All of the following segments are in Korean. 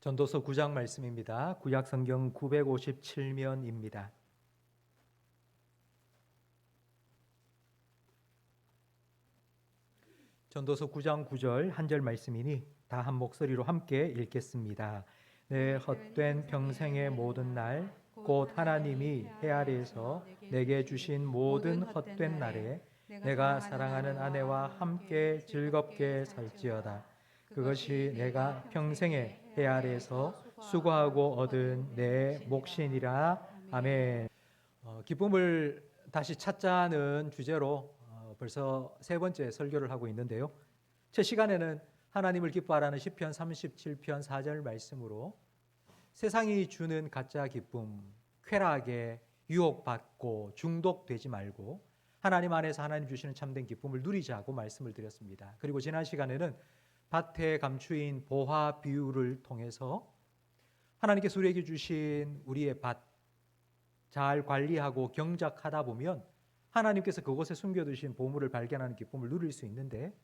전도서 9장 말씀입니다. 구약 성경 957면입니다. 전도서 9장 9절 한 절 말씀이니 다 한 목소리로 함께 읽겠습니다. 내 헛된 평생의 모든 날 곧 하나님이 해 아래에서 내게 주신 모든 헛된 날에 내가 사랑하는 아내와 함께 즐겁게 살지어다. 그것이 내가 평생에 해 아래에서 수고하고 얻은 내 몫이니라. 아멘. 기쁨을 다시 찾자는 주제로 벌써 세 번째 설교를 하고 있는데요. 첫 시간에는 하나님을 기뻐하라는 시편 37편 4절 말씀으로 세상이 주는 가짜 기쁨, 쾌락에 유혹받고 중독되지 말고 하나님 안에서 하나님 주시는 참된 기쁨을 누리자고 말씀을 드렸습니다. 그리고 지난 시간에는 밭에 감추인 보화 비유를 통해서 하나님께서 우리에게 주신 우리의 밭 잘 관리하고 경작하다 보면 하나님께서 그곳에 숨겨두신 보물을 발견하는 기쁨을 누릴 수 있는데,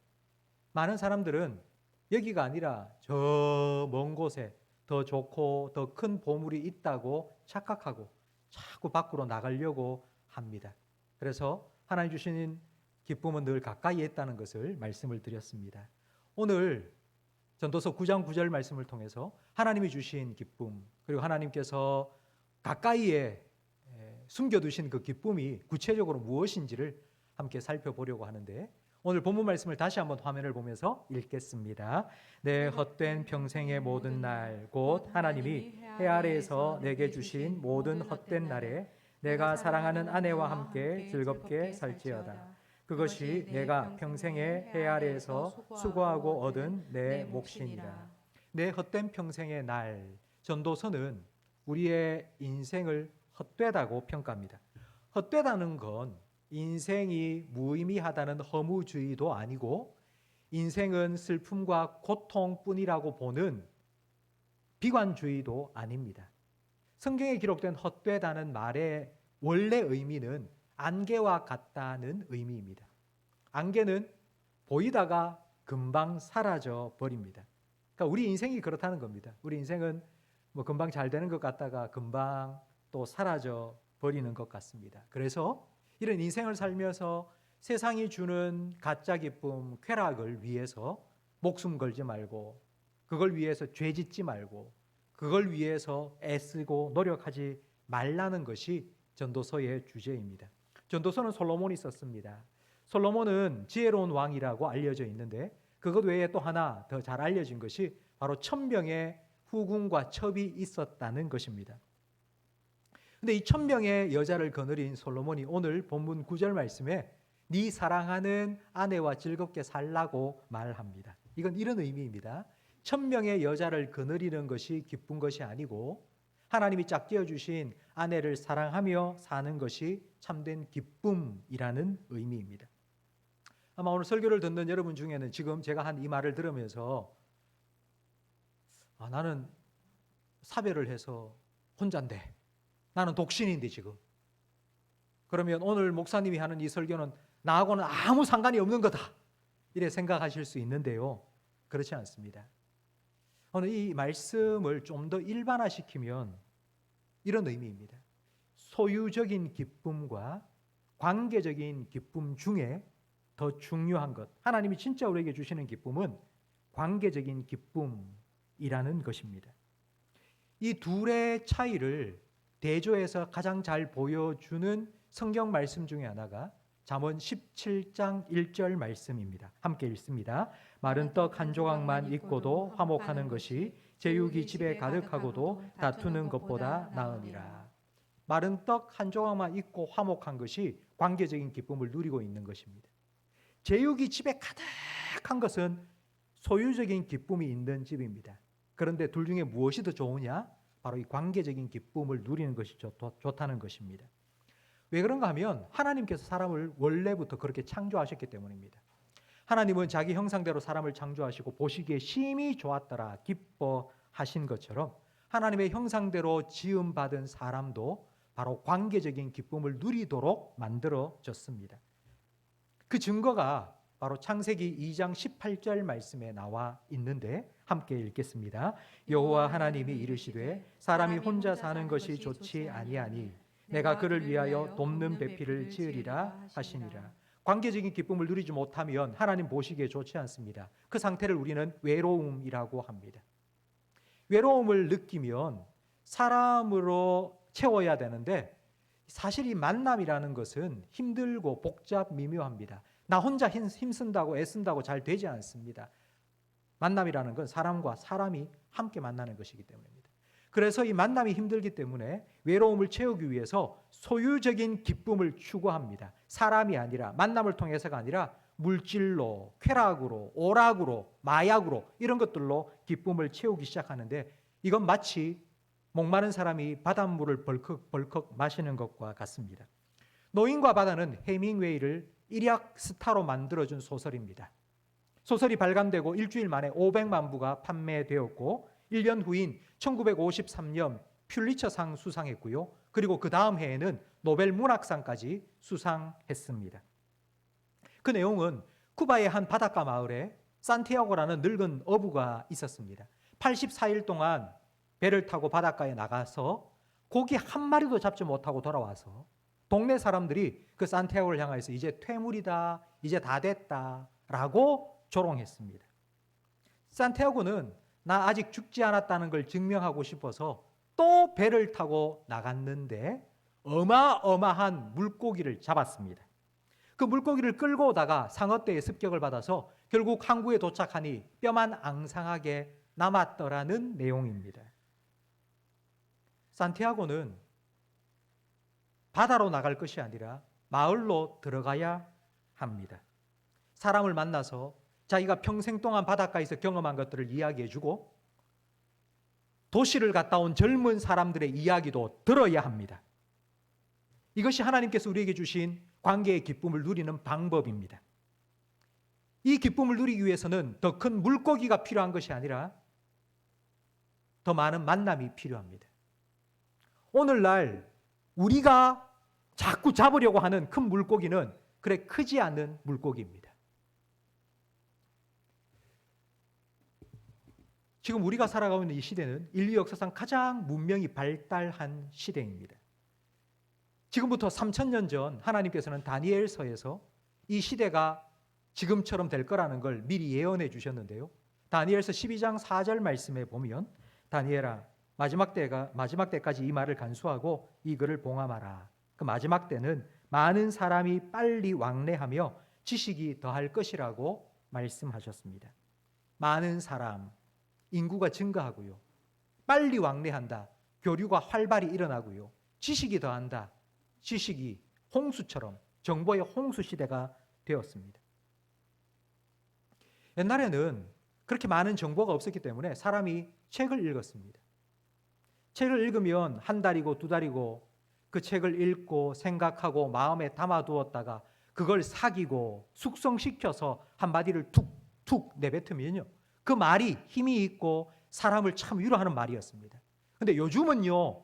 많은 사람들은 여기가 아니라 저 먼 곳에 더 좋고 더 큰 보물이 있다고 착각하고 자꾸 밖으로 나가려고 합니다. 그래서 하나님 주시는 기쁨은 늘 가까이에 있다는 것을 말씀을 드렸습니다. 오늘 전도서 9장 9절 말씀을 통해서 하나님이 주신 기쁨, 그리고 하나님께서 가까이에 숨겨두신 그 기쁨이 구체적으로 무엇인지를 함께 살펴보려고 하는데, 오늘 본문 말씀을 다시 한번 화면을 보면서 읽겠습니다. 내 헛된 평생의 모든 날 곧 하나님이 해 아래에서 내게 주신 모든 헛된 날에 내가 사랑하는 아내와 함께 즐겁게 살지어다. 그것이 내가 평생의 해 아래에서 수고하고 얻은 내 몫이니라. 내 헛된 평생의 날, 전도서는 우리의 인생을 헛되다고 평가합니다. 헛되다는 건 인생이 무의미하다는 허무주의도 아니고, 인생은 슬픔과 고통뿐이라고 보는 비관주의도 아닙니다. 성경에 기록된 헛되다는 말의 원래 의미는 안개와 같다는 의미입니다. 안개는 보이다가 금방 사라져 버립니다. 그러니까 우리 인생이 그렇다는 겁니다. 우리 인생은 금방 잘 되는 것 같다가 금방 또 사라져 버리는 것 같습니다. 그래서 이런 인생을 살면서 세상이 주는 가짜 기쁨, 쾌락을 위해서 목숨 걸지 말고, 그걸 위해서 죄 짓지 말고, 그걸 위해서 애쓰고 노력하지 말라는 것이 전도서의 주제입니다. 전도서는 솔로몬이 썼습니다. 솔로몬은 지혜로운 왕이라고 알려져 있는데, 그것 외에 또 하나 더 잘 알려진 것이 바로 1000명의 후궁과 첩이 있었다는 것입니다. 근데 이 1000명의 여자를 거느린 솔로몬이 오늘 본문 9절 말씀에 네 사랑하는 아내와 즐겁게 살라고 말합니다. 이건 이런 의미입니다. 1000명의 여자를 거느리는 것이 기쁜 것이 아니고, 하나님이 짝지어 주신 아내를 사랑하며 사는 것이 참된 기쁨이라는 의미입니다. 아마 오늘 설교를 듣는 여러분 중에는 지금 제가 한 이 말을 들으면서 나는 사별을 해서 혼자인데, 나는 독신인데 지금, 그러면 오늘 목사님이 하는 이 설교는 나하고는 아무 상관이 없는 거다, 이래 생각하실 수 있는데요, 그렇지 않습니다. 오늘 이 말씀을 좀 더 일반화시키면 이런 의미입니다. 소유적인 기쁨과 관계적인 기쁨 중에 더 중요한 것, 하나님이 진짜 우리에게 주시는 기쁨은 관계적인 기쁨이라는 것입니다. 이 둘의 차이를 대조해서 가장 잘 보여주는 성경 말씀 중에 하나가 잠언 17장 1절 말씀입니다. 함께 읽습니다. 마른 떡 한 조각만 있고도 화목하는 것이 제육이 집에 가득하고도 다투는 것보다 나으니라. 마른 떡 한 조각만 있고 화목한 것이 관계적인 기쁨을 누리고 있는 것입니다. 제육이 집에 가득한 것은 소유적인 기쁨이 있는 집입니다. 그런데 둘 중에 무엇이 더 좋으냐? 바로 이 관계적인 기쁨을 누리는 것이 좋다는 것입니다. 왜 그런가 하면 하나님께서 사람을 원래부터 그렇게 창조하셨기 때문입니다. 하나님은 자기 형상대로 사람을 창조하시고 보시기에 심히 좋았더라 기뻐하신 것처럼, 하나님의 형상대로 지음받은 사람도 바로 관계적인 기쁨을 누리도록 만들어졌습니다. 그 증거가 바로 창세기 2장 18절 말씀에 나와 있는데 함께 읽겠습니다. 여호와 하나님이 이르시되 사람이 혼자 사는 것이 좋지 아니하니 내가 그를 위하여 돕는 배필을 지으리라 하시니라. 관계적인 기쁨을 누리지 못하면 하나님 보시기에 좋지 않습니다. 그 상태를 우리는 외로움이라고 합니다. 외로움을 느끼면 사람으로 채워야 되는데 사실 이 만남이라는 것은 힘들고 복잡 미묘합니다. 나 혼자 힘쓴다고 애쓴다고 잘 되지 않습니다. 만남이라는 건 사람과 사람이 함께 만나는 것이기 때문입니다. 그래서 이 만남이 힘들기 때문에 외로움을 채우기 위해서 소유적인 기쁨을 추구합니다. 사람이 아니라 만남을 통해서가 아니라 물질로, 쾌락으로, 오락으로, 마약으로 이런 것들로 기쁨을 채우기 시작하는데 이건 마치 목마른 사람이 바닷물을 벌컥벌컥 마시는 것과 같습니다. 노인과 바다는 해밍웨이를 일약 스타로 만들어준 소설입니다. 소설이 발간되고 일주일 만에 500만 부가 판매되었고 1년 후인 1953년 퓰리처상 수상했고요. 그리고 그 다음 해에는 노벨 문학상까지 수상했습니다. 그 내용은 쿠바의 한 바닷가 마을에 산티아고라는 늙은 어부가 있었습니다. 84일 동안 배를 타고 바닷가에 나가서 고기 한 마리도 잡지 못하고 돌아와서 동네 사람들이 그 산티아고를 향해서 이제 퇴물이다, 이제 다 됐다 라고 조롱했습니다. 산티아고는 나 아직 죽지 않았다는 걸 증명하고 싶어서 또 배를 타고 나갔는데 어마어마한 물고기를 잡았습니다. 그 물고기를 끌고 오다가 상어떼의 습격을 받아서 결국 항구에 도착하니 뼈만 앙상하게 남았더라는 내용입니다. 산티아고는 바다로 나갈 것이 아니라 마을로 들어가야 합니다. 사람을 만나서 자기가 평생 동안 바닷가에서 경험한 것들을 이야기해주고 도시를 갔다 온 젊은 사람들의 이야기도 들어야 합니다. 이것이 하나님께서 우리에게 주신 관계의 기쁨을 누리는 방법입니다. 이 기쁨을 누리기 위해서는 더 큰 물고기가 필요한 것이 아니라 더 많은 만남이 필요합니다. 오늘날 우리가 자꾸 잡으려고 하는 큰 물고기는 그래 크지 않은 물고기입니다. 지금 우리가 살아가고 있는 이 시대는 인류 역사상 가장 문명이 발달한 시대입니다. 지금부터 3000년 전 하나님께서는 다니엘서에서 이 시대가 지금처럼 될 거라는 걸 미리 예언해 주셨는데요. 다니엘서 12장 4절 말씀에 보면 다니엘아 마지막 때까지 이 말을 간수하고 이 글을 봉함하라. 그 마지막 때는 많은 사람이 빨리 왕래하며 지식이 더할 것이라고 말씀하셨습니다. 많은 사람, 인구가 증가하고요. 빨리 왕래한다. 교류가 활발히 일어나고요. 지식이 더한다. 지식이 홍수처럼 정보의 홍수 시대가 되었습니다. 옛날에는 그렇게 많은 정보가 없었기 때문에 사람이 책을 읽었습니다. 책을 읽으면 한 달이고 두 달이고 그 책을 읽고 생각하고 마음에 담아두었다가 그걸 사귀고 숙성시켜서 한마디를 툭툭 내뱉으면요. 그 말이 힘이 있고 사람을 참 위로하는 말이었습니다. 그런데 요즘은요.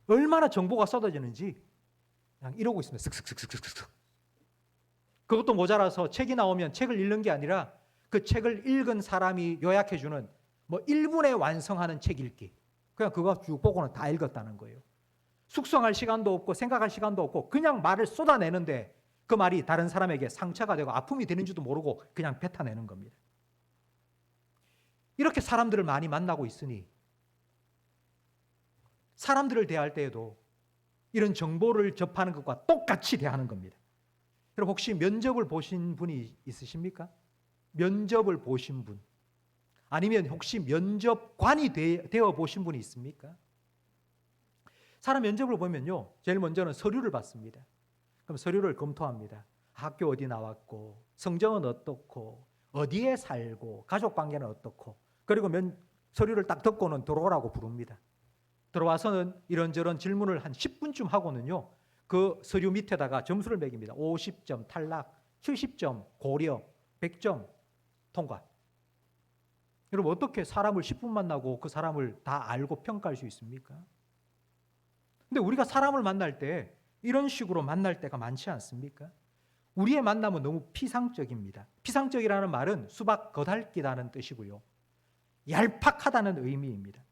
얼마나 정보가 쏟아지는지 그냥 이러고 있습니다. 슥슥슥슥슥슥. 그것도 모자라서 책이 나오면 책을 읽는 게 아니라 그 책을 읽은 사람이 요약해주는 1분에 완성하는 책 읽기. 그냥 그거 쭉 보고는 다 읽었다는 거예요. 숙성할 시간도 없고 생각할 시간도 없고 그냥 말을 쏟아내는데 그 말이 다른 사람에게 상처가 되고 아픔이 되는지도 모르고 그냥 뱉어내는 겁니다. 이렇게 사람들을 많이 만나고 있으니 사람들을 대할 때에도 이런 정보를 접하는 것과 똑같이 대하는 겁니다. 여러분 혹시 면접을 보신 분이 있으십니까? 면접을 보신 분. 아니면 혹시 면접관이 되어 보신 분이 있습니까? 사람 면접을 보면요. 제일 먼저는 서류를 받습니다. 그럼 서류를 검토합니다. 학교 어디 나왔고, 성적은 어떻고, 어디에 살고, 가족관계는 어떻고, 그리고 서류를 딱 듣고는 들어오라고 부릅니다. 들어와서는 이런저런 질문을 한 10분쯤 하고는요. 그 서류 밑에다가 점수를 매깁니다. 50점 탈락, 70점 고려, 100점 통과. 여러분 어떻게 사람을 10분 만나고 그 사람을 다 알고 평가할 수 있습니까? 근데 우리가 사람을 만날 때 이런 식으로 만날 때가 많지 않습니까? 우리의 만남은 너무 피상적입니다. 피상적이라는 말은 수박 겉핥기라는 뜻이고요. 얄팍하다는 의미입니다.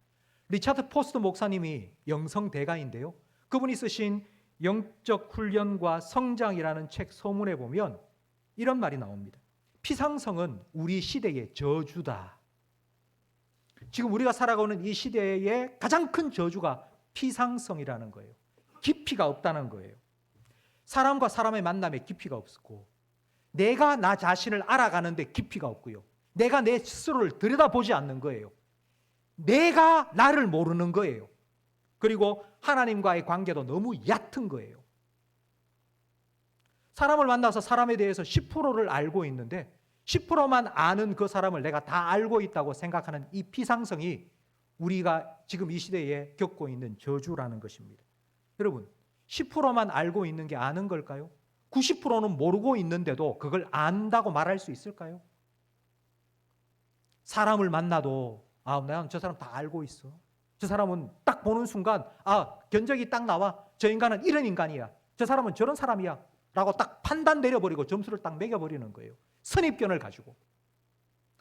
리차드 포스트 목사님이 영성대가인데요. 그분이 쓰신 영적 훈련과 성장이라는 책 서문에 보면 이런 말이 나옵니다. 피상성은 우리 시대의 저주다. 지금 우리가 살아가는 이 시대의 가장 큰 저주가 피상성이라는 거예요. 깊이가 없다는 거예요. 사람과 사람의 만남에 깊이가 없고, 내가 나 자신을 알아가는데 깊이가 없고요. 내가 내 스스로를 들여다보지 않는 거예요. 내가 나를 모르는 거예요. 그리고 하나님과의 관계도 너무 얕은 거예요. 사람을 만나서 사람에 대해서 10%를 알고 있는데 10%만 아는 그 사람을 내가 다 알고 있다고 생각하는 이 피상성이 우리가 지금 이 시대에 겪고 있는 저주라는 것입니다. 여러분, 10%만 알고 있는 게 아는 걸까요? 90%는 모르고 있는데도 그걸 안다고 말할 수 있을까요? 사람을 만나도 난 저 사람 다 알고 있어. 저 사람은 딱 보는 순간 견적이 딱 나와. 저 인간은 이런 인간이야. 저 사람은 저런 사람이야. 라고 딱 판단 내려버리고 점수를 딱 매겨버리는 거예요. 선입견을 가지고.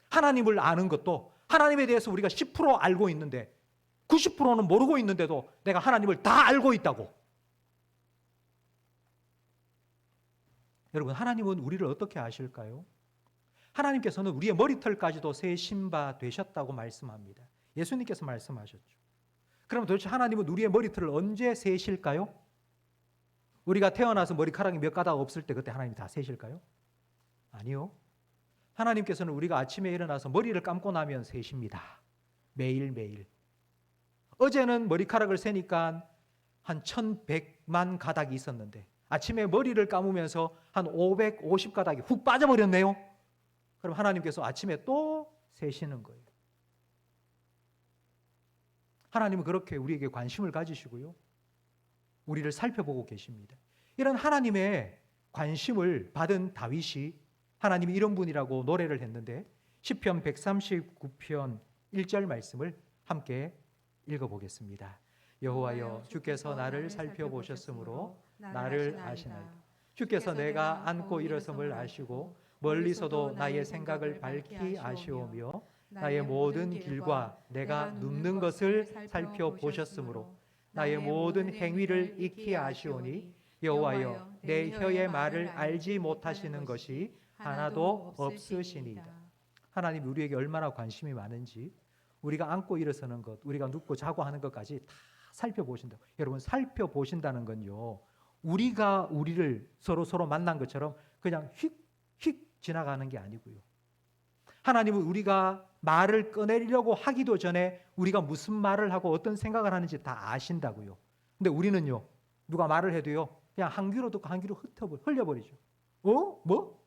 하나님을 아는 것도 하나님에 대해서 우리가 10% 알고 있는데 90%는 모르고 있는데도 내가 하나님을 다 알고 있다고. 여러분, 하나님은 우리를 어떻게 아실까요? 하나님께서는 우리의 머리털까지도 세신 바 되셨다고 말씀합니다. 예수님께서 말씀하셨죠. 그럼 도대체 하나님은 우리의 머리털을 언제 세실까요? 우리가 태어나서 머리카락이 몇 가닥 없을 때 그때 하나님이 다 세실까요? 아니요. 하나님께서는 우리가 아침에 일어나서 머리를 감고 나면 세십니다. 매일매일. 어제는 머리카락을 세니까 한 1100만 가닥이 있었는데 아침에 머리를 감으면서 한 550가닥이 훅 빠져버렸네요. 그럼 하나님께서 아침에 또 세시는 거예요. 하나님은 그렇게 우리에게 관심을 가지시고요. 우리를 살펴보고 계십니다. 이런 하나님의 관심을 받은 다윗이 하나님이 이런 분이라고 노래를 했는데 시편 139편 1절 말씀을 함께 읽어보겠습니다. 여호와여, 주께서 나를 살펴보셨으므로 나를 아시나이다. 주께서 내가 앉고 일어섬을 아시고 멀리서도 나의 생각을 밝히 아시오며 나의 모든 길과 내가 눕는 것을 살펴보셨으므로 나의 모든 행위를 익히 아시오니 여호와여, 내 혀의 말을 알지 못하시는 것이 하나도 없으시니이다. 하나님이 우리에게 얼마나 관심이 많은지 우리가 앉고 일어서는 것, 우리가 눕고 자고 하는 것까지 다 살펴보신다. 여러분, 살펴보신다는 건요, 우리가 우리를 서로 만난 것처럼 그냥 휙 지나가는 게 아니고요. 하나님은 우리가 말을 꺼내려고 하기도 전에 우리가 무슨 말을 하고 어떤 생각을 하는지 다 아신다고요. 근데 우리는요, 누가 말을 해도요, 그냥 한 귀로 듣고 한 귀로 흘려버리죠. 뭐?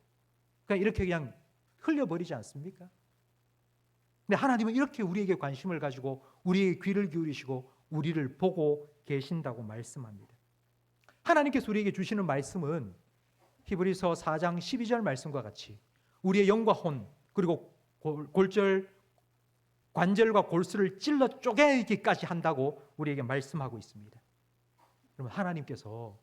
그냥 이렇게 그냥 흘려버리지 않습니까? 근데 하나님은 이렇게 우리에게 관심을 가지고 우리의 귀를 기울이시고 우리를 보고 계신다고 말씀합니다. 하나님께서 우리에게 주시는 말씀은 히브리서 4장 12절 말씀과 같이 우리의 영과 혼 그리고 관절과 골수를 찔러 쪼개기까지 한다고 우리에게 말씀하고 있습니다. 여러분, 하나님께서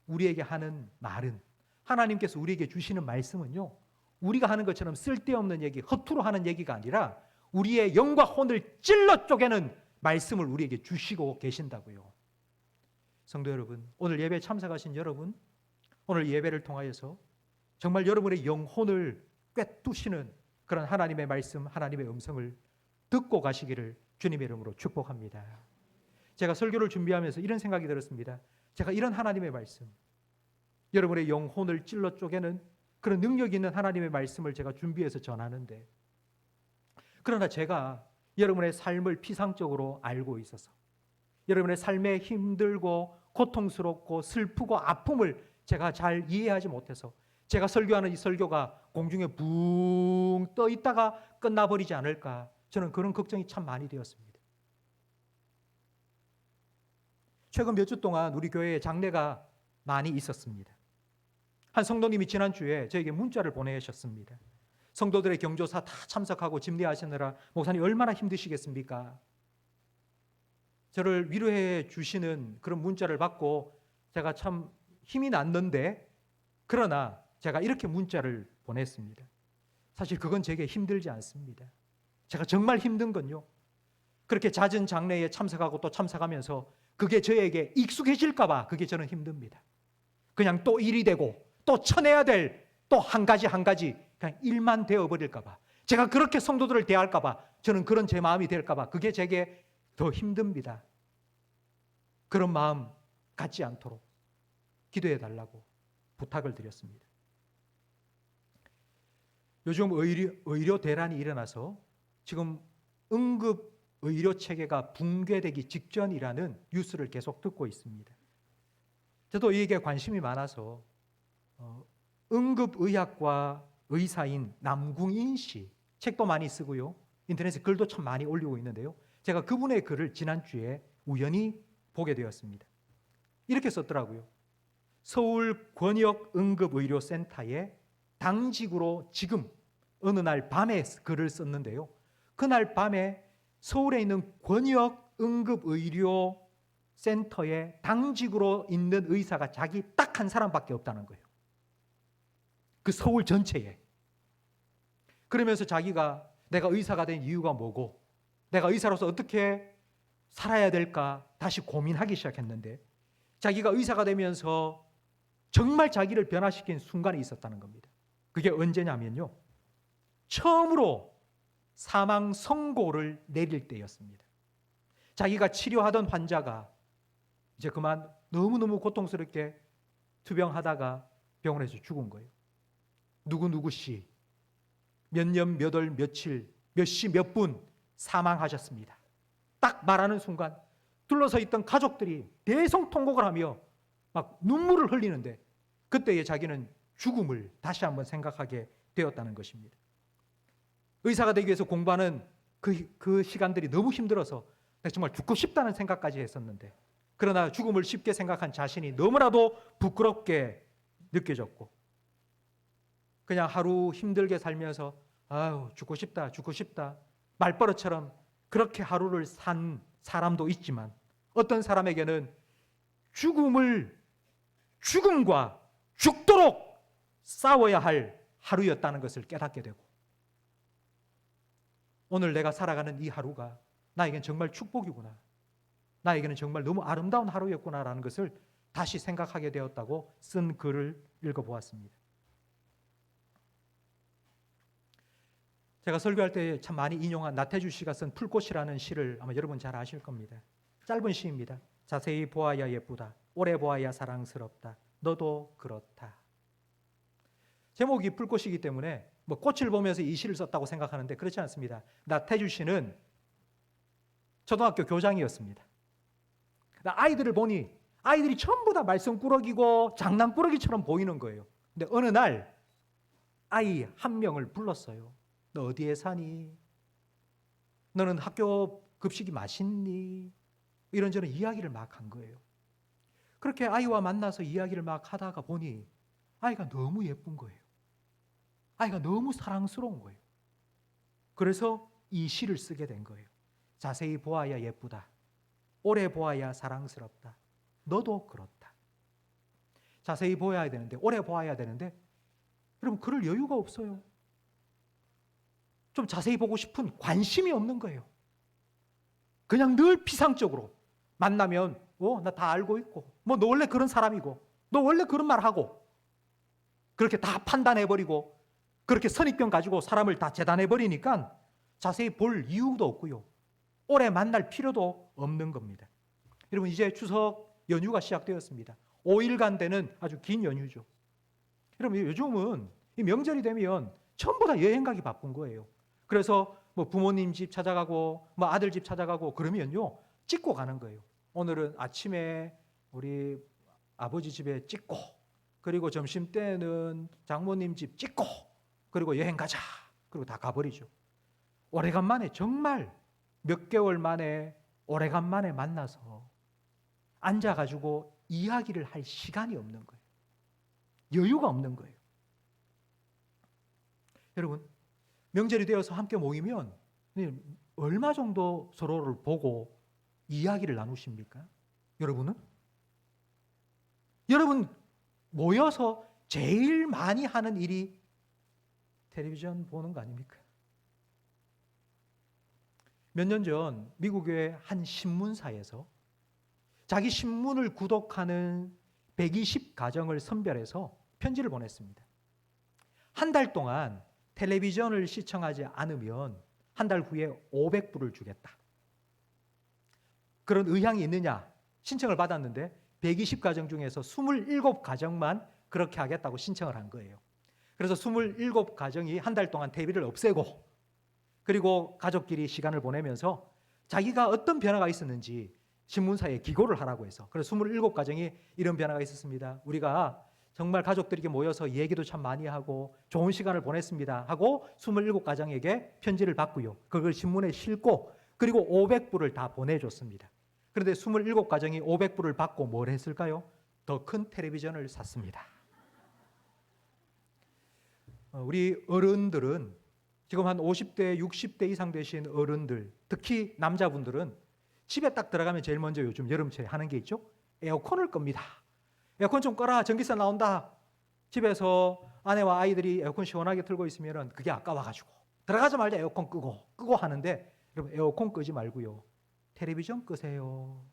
우리에게 하는 말은, 하나님께서 우리에게 주시는 말씀은요, 우리가 하는 것처럼 쓸데없는 얘기, 허투루 하는 얘기가 아니라 우리의 영과 혼을 찔러 쪼개는 말씀을 우리에게 주시고 계신다고요. 성도 여러분, 오늘 예배에 참석하신 여러분, 오늘 예배를 통하여서 정말 여러분의 영혼을 꿰뚫으시는 그런 하나님의 말씀, 하나님의 음성을 듣고 가시기를 주님의 이름으로 축복합니다. 제가 설교를 준비하면서 이런 생각이 들었습니다. 제가 이런 하나님의 말씀, 여러분의 영혼을 찔러 쪼개는 그런 능력 있는 하나님의 말씀을 제가 준비해서 전하는데, 그러나 제가 여러분의 삶을 피상적으로 알고 있어서 여러분의 삶에 힘들고 고통스럽고 슬프고 아픔을 제가 잘 이해하지 못해서 제가 설교하는 이 설교가 공중에 붕 떠 있다가 끝나버리지 않을까, 저는 그런 걱정이 참 많이 되었습니다. 최근 몇 주 동안 우리 교회에 장례가 많이 있었습니다. 한 성도님이 지난주에 저에게 문자를 보내셨습니다. 성도들의 경조사 다 참석하고 집례하시느라 목사님 얼마나 힘드시겠습니까? 저를 위로해 주시는 그런 문자를 받고 제가 참 힘이 났는데, 그러나 제가 이렇게 문자를 보냈습니다. 사실 그건 제게 힘들지 않습니다. 제가 정말 힘든 건요, 그렇게 잦은 장례에 참석하고 또 참석하면서 그게 저에게 익숙해질까 봐 그게 저는 힘듭니다. 그냥 또 일이 되고 또 쳐내야 될 또 한 가지 그냥 일만 되어버릴까 봐, 제가 그렇게 성도들을 대할까 봐, 저는 그런 제 마음이 될까 봐 그게 제게 더 힘듭니다. 그런 마음 갖지 않도록 기도해 달라고 부탁을 드렸습니다. 요즘 의료 대란이 일어나서 지금 응급 의료 체계가 붕괴되기 직전이라는 뉴스를 계속 듣고 있습니다. 저도 이게 관심이 많아서 응급의학과 의사인 남궁인 씨 책도 많이 쓰고요, 인터넷에 글도 참 많이 올리고 있는데요, 제가 그분의 글을 지난주에 우연히 보게 되었습니다. 이렇게 썼더라고요. 서울 권역응급의료센터에 당직으로 지금 어느 날 밤에 글을 썼는데요, 그날 밤에 서울에 있는 권역응급의료센터에 당직으로 있는 의사가 자기 딱 한 사람밖에 없다는 거예요. 그 서울 전체에. 그러면서 자기가 내가 의사가 된 이유가 뭐고 내가 의사로서 어떻게 살아야 될까 다시 고민하기 시작했는데, 자기가 의사가 되면서 정말 자기를 변화시킨 순간이 있었다는 겁니다. 그게 언제냐면요, 처음으로 사망 선고를 내릴 때였습니다. 자기가 치료하던 환자가 이제 그만 너무너무 고통스럽게 투병하다가 병원에서 죽은 거예요. 누구누구 씨 몇 년, 몇 월, 며칠, 몇 시, 몇 분 사망하셨습니다. 딱 말하는 순간 둘러서 있던 가족들이 대성통곡을 하며 막 눈물을 흘리는데, 그때에 자기는 죽음을 다시 한번 생각하게 되었다는 것입니다. 의사가 되기 위해서 공부하는 그 시간들이 너무 힘들어서 정말 죽고 싶다는 생각까지 했었는데, 그러나 죽음을 쉽게 생각한 자신이 너무나도 부끄럽게 느껴졌고, 그냥 하루 힘들게 살면서 아유 죽고 싶다 말버릇처럼 그렇게 하루를 산 사람도 있지만, 어떤 사람에게는 죽음과 죽도록 싸워야 할 하루였다는 것을 깨닫게 되고, 오늘 내가 살아가는 이 하루가 나에겐 정말 축복이구나, 나에게는 정말 너무 아름다운 하루였구나라는 것을 다시 생각하게 되었다고 쓴 글을 읽어보았습니다. 제가 설교할 때 참 많이 인용한 나태주 씨가 쓴 풀꽃이라는 시를 아마 여러분 잘 아실 겁니다. 짧은 시입니다. 자세히 보아야 예쁘다, 오래 보아야 사랑스럽다, 너도 그렇다. 제목이 풀꽃이기 때문에 뭐 꽃을 보면서 이 시를 썼다고 생각하는데 그렇지 않습니다. 나태주 씨는 초등학교 교장이었습니다. 아이들을 보니 아이들이 전부 다 말썽꾸러기고 장난꾸러기처럼 보이는 거예요. 근데 어느 날 아이 한 명을 불렀어요. 너 어디에 사니? 너는 학교 급식이 맛있니? 이런저런 이야기를 막 한 거예요. 그렇게 아이와 만나서 이야기를 막 하다가 보니 아이가 너무 예쁜 거예요. 아이가 너무 사랑스러운 거예요. 그래서 이 시를 쓰게 된 거예요. 자세히 보아야 예쁘다, 오래 보아야 사랑스럽다, 너도 그렇다. 자세히 보아야 되는데, 오래 보아야 되는데, 여러분 그럴 여유가 없어요. 좀 자세히 보고 싶은 관심이 없는 거예요. 그냥 늘 피상적으로 만나면 나 다 알고 있고, 뭐 너 원래 그런 사람이고, 너 원래 그런 말 하고, 그렇게 다 판단해버리고 그렇게 선입견 가지고 사람을 다 재단해버리니까 자세히 볼 이유도 없고요, 오래 만날 필요도 없는 겁니다. 여러분 이제 추석 연휴가 시작되었습니다. 5일간 되는 아주 긴 연휴죠. 여러분 요즘은 이 명절이 되면 전부 다 여행 가기 바쁜 거예요. 그래서 뭐 부모님 집 찾아가고 뭐 아들 집 찾아가고 그러면요 찍고 가는 거예요. 오늘은 아침에 우리 아버지 집에 찍고, 그리고 점심 때는 장모님 집 찍고, 그리고 여행 가자, 그리고 다 가버리죠. 오래간만에, 정말 몇 개월 만에 오래간만에 만나서 앉아가지고 이야기를 할 시간이 없는 거예요. 여유가 없는 거예요. 여러분 명절이 되어서 함께 모이면 얼마 정도 서로를 보고 이야기를 나누십니까? 여러분 모여서 제일 많이 하는 일이 텔레비전 보는 거 아닙니까? 몇 년 전 미국의 한 신문사에서 자기 신문을 구독하는 120가정을 선별해서 편지를 보냈습니다. 한 달 동안 텔레비전을 시청하지 않으면 한 달 후에 500불을 주겠다. 그런 의향이 있느냐? 신청을 받았는데 120가정 중에서 27가정만 그렇게 하겠다고 신청을 한 거예요. 그래서 27가정이 한 달 동안 TV를 없애고 그리고 가족끼리 시간을 보내면서 자기가 어떤 변화가 있었는지 신문사에 기고를 하라고 해서 그래서 27가정이 이런 변화가 있었습니다. 우리가 정말 가족들에게 모여서 얘기도 참 많이 하고 좋은 시간을 보냈습니다 하고 27가정에게 편지를 받고요. 그걸 신문에 싣고 그리고 500불을 다 보내줬습니다. 그런데 27가정이 500불을 받고 뭘 했을까요? 더 큰 텔레비전을 샀습니다. 우리 어른들은 지금 한 50대, 60대 이상 되신 어른들, 특히 남자분들은 집에 딱 들어가면 제일 먼저 요즘 여름철에 하는 게 있죠? 에어컨을 끕니다. 에어컨 좀 꺼라, 전기세 나온다. 집에서 아내와 아이들이 에어컨 시원하게 틀고 있으면 그게 아까워가지고 들어가자마자 에어컨 끄고 하는데 여러분 에어컨 끄지 말고요. 텔레비전 끄세요.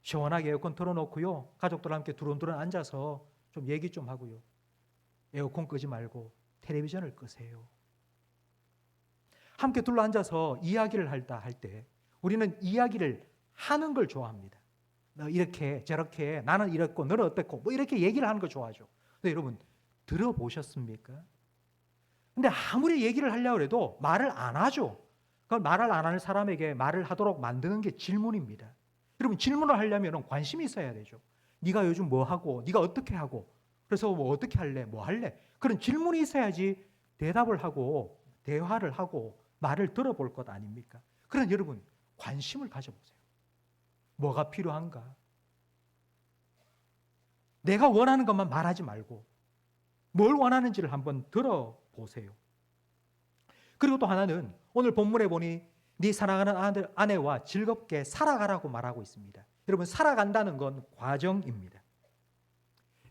시원하게 에어컨 틀어놓고요. 가족들과 함께 두런두런 앉아서 좀 얘기 좀 하고요. 에어컨 끄지 말고 텔레비전을 끄세요. 함께 둘러 앉아서 이야기를 할 때 우리는 이야기를 하는 걸 좋아합니다. 너 이렇게 저렇게 나는 이렇고 너는 어땠고 뭐 이렇게 얘기를 하는 거 좋아하죠. 근데 여러분 들어보셨습니까? 근데 아무리 얘기를 하려고 해도 말을 안 하죠. 그걸 말을 안 하는 사람에게 말을 하도록 만드는 게 질문입니다. 여러분 질문을 하려면 관심이 있어야 되죠. 네가 요즘 뭐 하고 네가 어떻게 하고 그래서 뭐 어떻게 할래 뭐 할래 그런 질문이 있어야지 대답을 하고 대화를 하고 말을 들어볼 것 아닙니까? 그러나 여러분 관심을 가져보세요. 뭐가 필요한가? 내가 원하는 것만 말하지 말고 뭘 원하는지를 한번 들어보세요. 그리고 또 하나는 오늘 본문에 보니 네 사랑하는 아내와 즐겁게 살아가라고 말하고 있습니다. 여러분 살아간다는 건 과정입니다.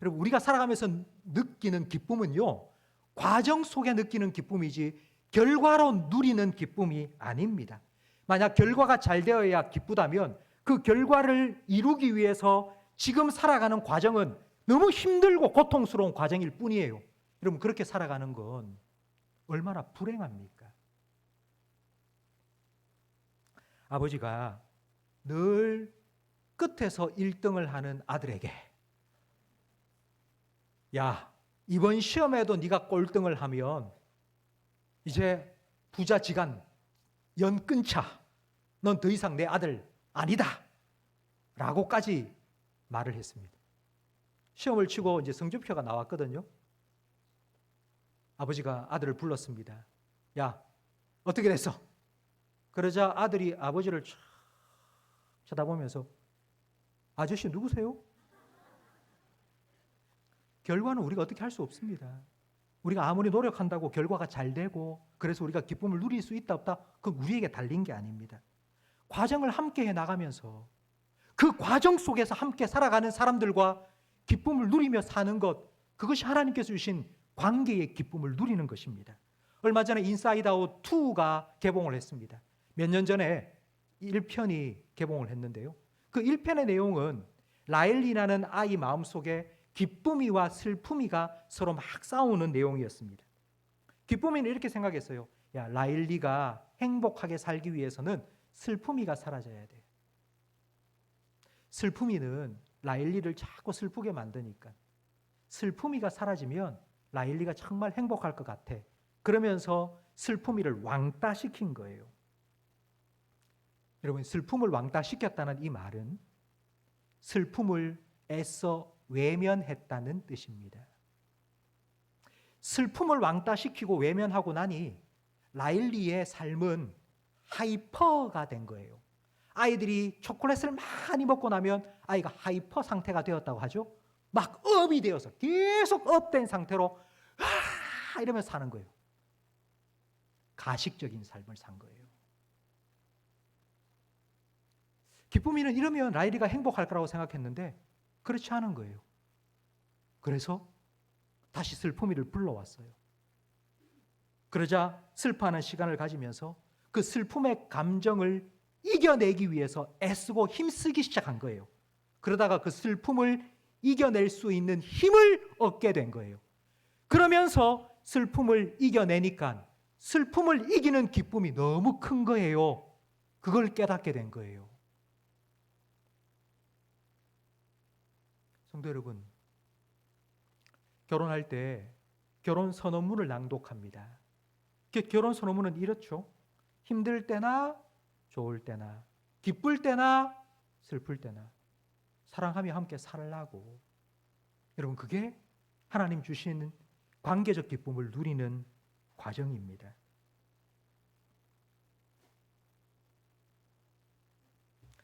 여러분 우리가 살아가면서 느끼는 기쁨은요 과정 속에 느끼는 기쁨이지 결과로 누리는 기쁨이 아닙니다. 만약 결과가 잘 되어야 기쁘다면 그 결과를 이루기 위해서 지금 살아가는 과정은 너무 힘들고 고통스러운 과정일 뿐이에요. 여러분 그렇게 살아가는 건 얼마나 불행합니까? 아버지가 늘 끝에서 1등을 하는 아들에게 야, 이번 시험에도 네가 꼴등을 하면 이제 부자지간 연 끊자. 넌 더 이상 내 아들 아니다. 라고까지 말을 했습니다. 시험을 치고 이제 성적표가 나왔거든요. 아버지가 아들을 불렀습니다. 야, 어떻게 됐어? 그러자 아들이 아버지를 쳐다보면서 아저씨 누구세요? 결과는 우리가 어떻게 할 수 없습니다. 우리가 아무리 노력한다고 결과가 잘 되고 그래서 우리가 기쁨을 누릴 수 있다 없다 그건 우리에게 달린 게 아닙니다. 과정을 함께 해나가면서 그 과정 속에서 함께 살아가는 사람들과 기쁨을 누리며 사는 것 그것이 하나님께서 주신 관계의 기쁨을 누리는 것입니다. 얼마 전에 인사이드 아웃 2가 개봉을 했습니다. 몇 년 전에 1편이 개봉을 했는데요. 그 1편의 내용은 라일리라는 아이 마음속에 기쁨이와 슬픔이가 서로 막 싸우는 내용이었습니다. 기쁨이는 이렇게 생각했어요. 야, 라일리가 행복하게 살기 위해서는 슬픔이가 사라져야 돼. 슬픔이는 라일리를 자꾸 슬프게 만드니까 슬픔이가 사라지면 라일리가 정말 행복할 것 같아. 그러면서 슬픔이를 왕따시킨 거예요. 여러분 슬픔을 왕따시켰다는 이 말은 슬픔을 애써 외면했다는 뜻입니다. 슬픔을 왕따시키고 외면하고 나니 라일리의 삶은 하이퍼가 된 거예요. 아이들이 초콜릿을 많이 먹고 나면 아이가 하이퍼 상태가 되었다고 하죠. 막 업이 되어서 계속 업된 상태로 이러면서 사는 거예요. 가식적인 삶을 산 거예요. 기쁨이는 이러면 라일리가 행복할 거라고 생각했는데 그렇지 않은 거예요. 그래서 다시 슬픔이를 불러왔어요. 그러자 슬퍼하는 시간을 가지면서 그 슬픔의 감정을 이겨내기 위해서 애쓰고 힘쓰기 시작한 거예요. 그러다가 그 슬픔을 이겨낼 수 있는 힘을 얻게 된 거예요. 그러면서 슬픔을 이겨내니까 슬픔을 이기는 기쁨이 너무 큰 거예요. 그걸 깨닫게 된 거예요. 성도 여러분, 결혼할 때 결혼 선언문을 낭독합니다. 결혼 선언문은 이렇죠. 힘들 때나 좋을 때나 기쁠 때나 슬플 때나 사랑하며 함께 살라고. 여러분, 그게 하나님 주신 관계적 기쁨을 누리는 과정입니다.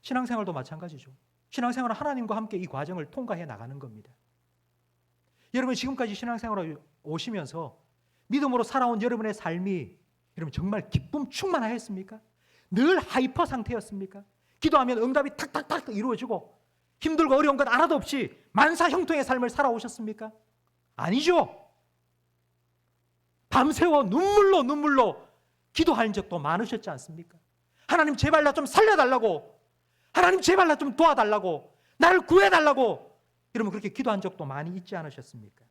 신앙생활도 마찬가지죠. 신앙생활은 하나님과 함께 이 과정을 통과해 나가는 겁니다. 여러분, 지금까지 신앙생활을 오시면서 믿음으로 살아온 여러분의 삶이 여러분 정말 기쁨 충만하였습니까? 늘 하이퍼 상태였습니까? 기도하면 응답이 탁탁탁 이루어지고 힘들고 어려운 것 하나도 없이 만사형통의 삶을 살아오셨습니까? 아니죠. 밤새워 눈물로 기도한 적도 많으셨지 않습니까? 하나님 제발 나 좀 살려달라고, 하나님 제발 나 좀 도와달라고, 나를 구해달라고 여러분 그렇게 기도한 적도 많이 있지 않으셨습니까?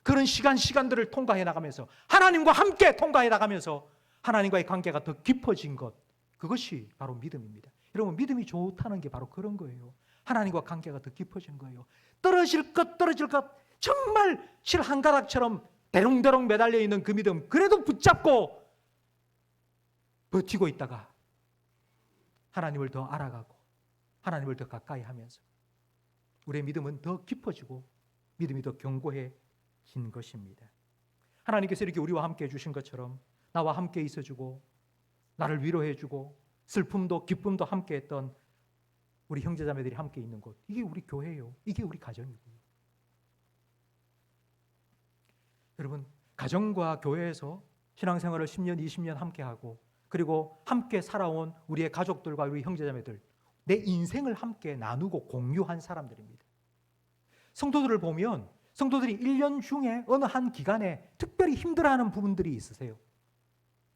그런 시간들을 통과해 나가면서 하나님과 함께 통과해 나가면서 하나님과의 관계가 더 깊어진 것, 그것이 바로 믿음입니다. 여러분, 믿음이 좋다는 게 바로 그런 거예요. 하나님과 관계가 더 깊어진 거예요. 떨어질 것 정말 실 한 가닥처럼 대롱대롱 매달려 있는 그 믿음, 그래도 붙잡고 버티고 있다가 하나님을 더 알아가고 하나님을 더 가까이 하면서 우리의 믿음은 더 깊어지고 믿음이 더 견고해진 것입니다. 하나님께서 이렇게 우리와 함께 해주신 것처럼 나와 함께 있어주고 나를 위로해주고 슬픔도 기쁨도 함께 했던 우리 형제자매들이 함께 있는 곳, 이게 우리 교회예요. 이게 우리 가정이고요. 여러분, 가정과 교회에서 신앙생활을 10년, 20년 함께하고 그리고 함께 살아온 우리의 가족들과 우리 형제자매들, 내 인생을 함께 나누고 공유한 사람들입니다. 성도들을 보면 성도들이 1년 중에 어느 한 기간에 특별히 힘들어하는 부분들이 있으세요.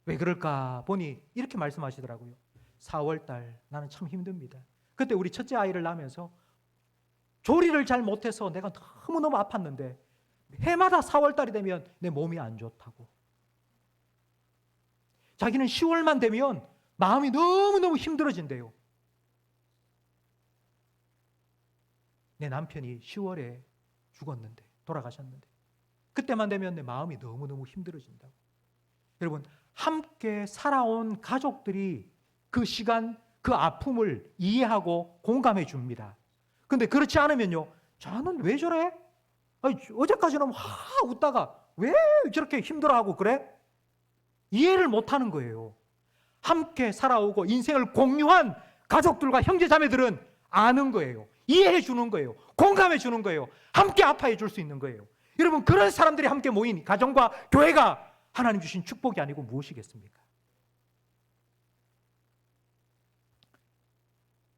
왜 그럴까 보니 이렇게 말씀하시더라고요. 4월달 나는 참 힘듭니다. 그때 우리 첫째 아이를 낳으면서 조리를 잘 못해서 내가 너무너무 아팠는데 해마다 4월달이 되면 내 몸이 안 좋다고. 자기는 10월만 되면 마음이 너무너무 힘들어진대요. 내 남편이 10월에 죽었는데, 돌아가셨는데 그때만 되면 내 마음이 너무너무 힘들어진다고. 여러분, 함께 살아온 가족들이 그 시간, 그 아픔을 이해하고 공감해 줍니다. 근데 그렇지 않으면요, 저는 왜 저래? 아니, 어제까지는 웃다가 왜 저렇게 힘들어하고 그래? 이해를 못하는 거예요. 함께 살아오고 인생을 공유한 가족들과 형제자매들은 아는 거예요. 이해해 주는 거예요. 공감해 주는 거예요. 함께 아파해 줄 수 있는 거예요. 여러분, 그런 사람들이 함께 모인 가정과 교회가 하나님 주신 축복이 아니고 무엇이겠습니까?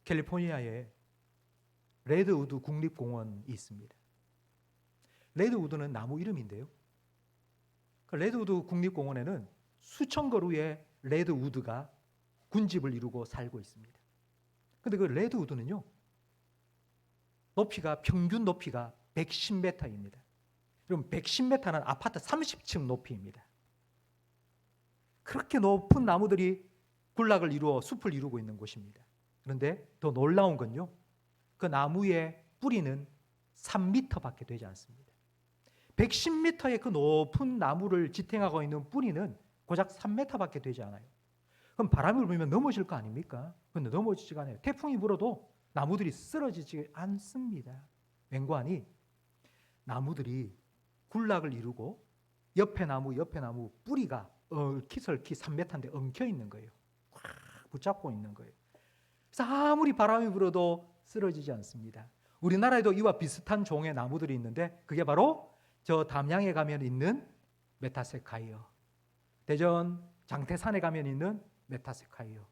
캘리포니아에 레드우드 국립공원이 있습니다. 레드우드는 나무 이름인데요. 그 레드우드 국립공원에는 수천 그루의 레드우드가 군집을 이루고 살고 있습니다. 그런데 그 레드우드는요, 평균 높이가 110m입니다. 여러분, 110m는 아파트 30층 높이입니다. 그렇게 높은 나무들이 군락을 이루어 숲을 이루고 있는 곳입니다. 그런데 더 놀라운 건요, 그 나무의 뿌리는 3m밖에 되지 않습니다. 110m의 그 높은 나무를 지탱하고 있는 뿌리는 고작 3m밖에 되지 않아요. 그럼 바람이 불면 넘어질 거 아닙니까? 그런데 넘어지지가 않아요. 태풍이 불어도 나무들이 쓰러지지 않습니다. 왠고하니 나무들이 군락을 이루고 옆에 나무 뿌리가 얼키설키 3m인데 엉켜 있는 거예요. 꽉 붙잡고 있는 거예요. 그래서 아무리 바람이 불어도 쓰러지지 않습니다. 우리나라에도 이와 비슷한 종의 나무들이 있는데 그게 바로 저 담양에 가면 있는 메타세카이어, 대전 장태산에 가면 있는 메타세카이어,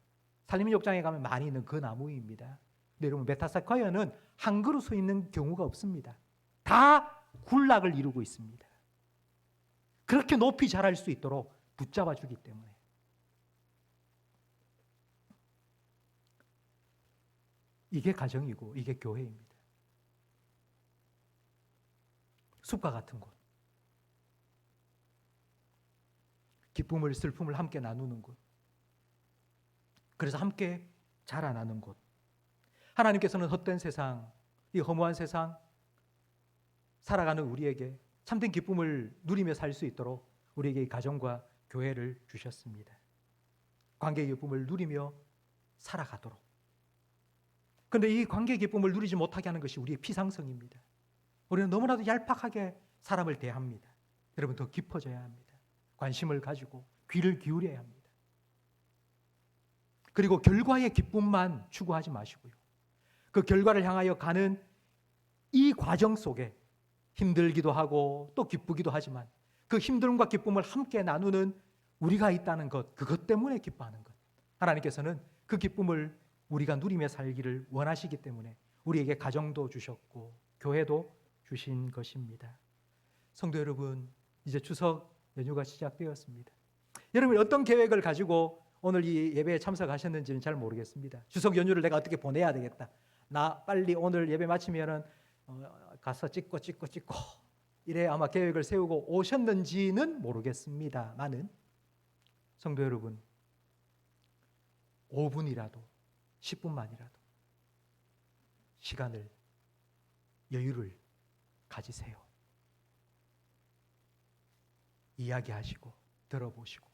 산림욕장에 가면 많이 있는 그 나무입니다. 근데 여러분, 메타세카이어는 한 그루 서 있는 경우가 없습니다. 다 군락을 이루고 있습니다. 그렇게 높이 자랄 수 있도록 붙잡아 주기 때문에. 이게 가정이고 이게 교회입니다. 숲과 같은 곳. 기쁨을 슬픔을 함께 나누는 곳. 그래서 함께 자라나는 곳. 하나님께서는 헛된 세상, 이 허무한 세상 살아가는 우리에게 참된 기쁨을 누리며 살 수 있도록 우리에게 이 가정과 교회를 주셨습니다. 관계의 기쁨을 누리며 살아가도록. 그런데 이 관계의 기쁨을 누리지 못하게 하는 것이 우리의 피상성입니다. 우리는 너무나도 얄팍하게 사람을 대합니다. 여러분, 더 깊어져야 합니다. 관심을 가지고 귀를 기울여야 합니다. 그리고 결과의 기쁨만 추구하지 마시고요. 그 결과를 향하여 가는 이 과정 속에 힘들기도 하고 또 기쁘기도 하지만 그 힘듦과 기쁨을 함께 나누는 우리가 있다는 것, 그것 때문에 기뻐하는 것. 하나님께서는 그 기쁨을 우리가 누리며 살기를 원하시기 때문에 우리에게 가정도 주셨고 교회도 주신 것입니다. 성도 여러분, 이제 추석 연휴가 시작되었습니다. 여러분 어떤 계획을 가지고 오늘 이 예배에 참석하셨는지는 잘 모르겠습니다. 추석 연휴를 내가 어떻게 보내야 되겠다. 나 빨리 오늘 예배 마치면은 가서 찍고 이래 아마 계획을 세우고 오셨는지는 모르겠습니다만은 성도 여러분 5분이라도 10분만이라도 시간을 여유를 가지세요. 이야기하시고 들어보시고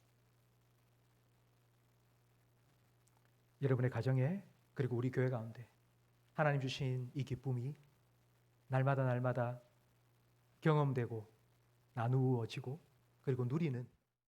여러분의 가정에 그리고 우리 교회 가운데 하나님 주신 이 기쁨이 날마다 경험되고 나누어지고 그리고 누리는